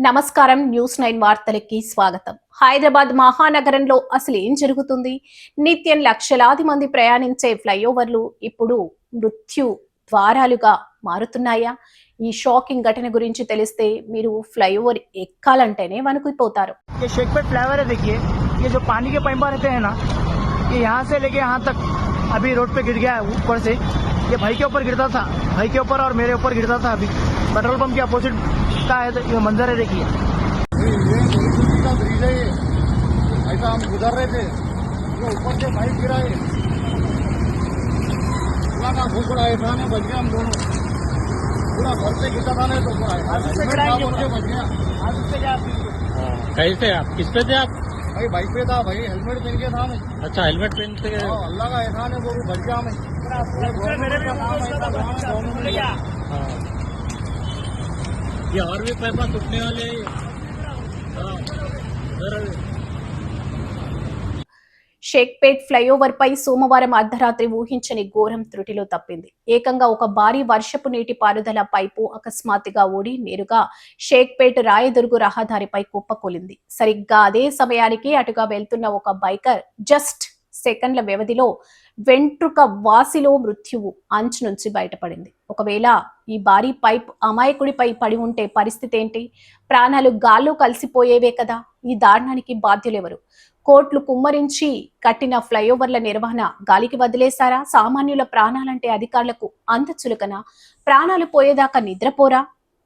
నమస్కారం న్యూస్ 9 వార్తలకి స్వాగతం. హైదరాబాద్ మహానగరంలో అసలు ఏం జరుగుతుంది? నిత్యం లక్షలాది మంది ప్రయాణించే ఫ్లైఓవర్లు ఇప్పుడు మృత్యు ద్వారాలుగా మారుతున్నాయా? ఈ షాకింగ్ ఘటన గురించి తెలిస్తే మీరు ఫ్లైఓవర్ ఎక్కాలంటేనే వణికిపోతారు. ये शेखपेट फ्लाईओवर है, देखिए ये जो पानी के पाइप रहते हैं ना, ये यहाँ से लेके यहाँ तक अभी रोड पे गिर गया है ऊपर से। ये भाई के ऊपर गिरता था, भाई के ऊपर और मेरे ऊपर गिरता था। अभी पेट्रोल पंप के अपोजिट का है, ये मंजर है, देखिए ब्रिज है। ऐसा हम गुजर रहे थे, वो ऊपर से बाइक गिरा है, पूरा का घुसड़ा है, बच गया हम दोनों। पूरा घर से गिरता था ना तो बच गया। कैसे आप किस पे थे आप? भाई बाइक पे था, भाई हेलमेट पहन के था मैं। अच्छा, हेलमेट पहन के। अल्लाह का एहसान है, वो भी बच गया मैं। ये और भी पैसा टूटने वाले हैं। షేక్పేట్ ఫ్లైఓవర్ పై సోమవారం అర్ధరాత్రి ఊహించని ఘోరం త్రుటిలో తప్పింది. ఏకంగా ఒక భారీ వర్షపు నీటి పారుదల పైపు అకస్మాత్తుగా ఊడి నేరుగా షేక్పేట్ రాయదుర్గు రహదారిపై కుప్పకూలింది. సరిగ్గా అదే సమయానికి అటుగా వెళ్తున్న ఒక బైకర్ జస్ట్ సెకండ్ల వ్యవధిలో వెంట్రుక వాసిలో మృత్యువు అంచు నుంచి బయటపడింది. ఒకవేళ ఈ భారీ పైప్ అమాయకుడిపై పడి ఉంటే పరిస్థితి ఏంటి? ప్రాణాలు గాల్లో కలిసిపోయేవే కదా. ఈ దారుణానికి బాధ్యులెవరు? కోట్లు కుమ్మరించి కట్టిన ఫ్లైఓవర్ల నిర్వహణ గాలికి వదిలేశారా? సామాన్యుల ప్రాణాలంటే అధికారులకు అంత చులకన? ప్రాణాలు పోయేదాకా నిద్రపోరా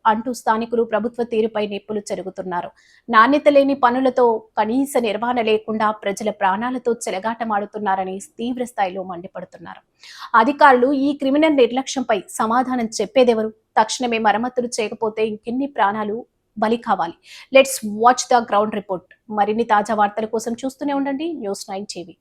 అంటూ స్థానికులు ప్రభుత్వ తీరుపై నిప్పులు చెరుగుతున్నారు. నాణ్యత లేని పనులతో కనీస నిర్వహణ లేకుండా ప్రజల ప్రాణాలతో చెలగాటమాడుతున్నారని తీవ్ర స్థాయిలో మండిపడుతున్నారు. అధికారులు ఈ క్రిమినల్ నిర్లక్ష్యంపై సమాధానం చెప్పేదెవరు? తక్షణమే మరమ్మతులు చేయకపోతే ఇంకెన్ని ప్రాణాలు బలి కావాలి? Let's watch the ground report. మరిన్ని తాజా వార్తల కోసం చూస్తూనే ఉండండి న్యూస్ 9 టీవీ.